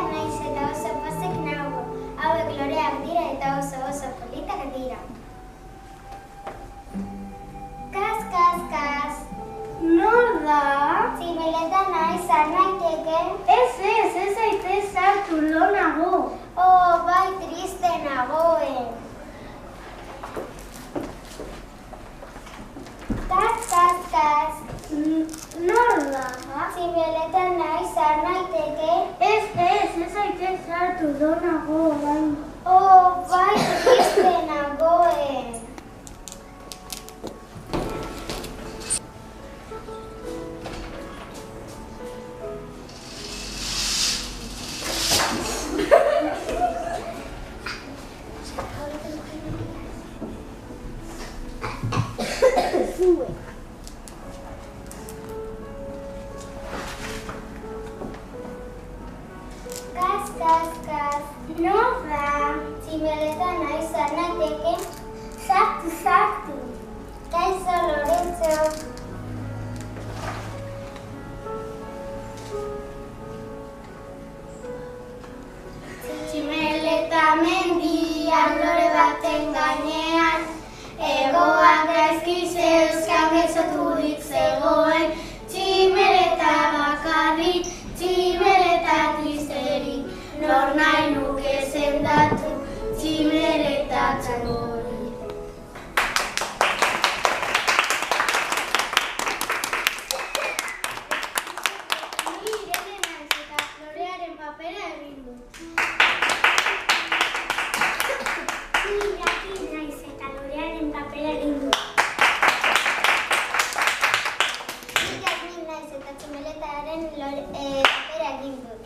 naiz eta oso pozik nago. Hauek loreak dira eta oso politak dira. Kas, kas, kas. Nor da? Tximeleta naiz, har naiteke? Ez zaitez sartu, lo nago. Oh, bai, triste nagoen. Kas, kas, kas. Nor da? Tximeleta naiz, har naiteke? Ez zaitez sartu, lo nago, bai. Oh, bai, triste nagoen. Kas, kas, kas. Nor da? Tximeleta naiz, har naiteke? Sartu. Kaixo, Lorenzo. Tximeleta mendian, lore baten gainean, egoan gaizki zeuzkan gezoturik zegoen. Tximeleta bakarrik, tximeleta tristerik, nor nahi nuke sendatu, tximeleta txangori. Ni Irene naiz eta Florearen papera egin dut. Ni Iraki naiz eta lorearen papera egin du. Ni Jasmin naiz eta tximeletaren papera egin dut.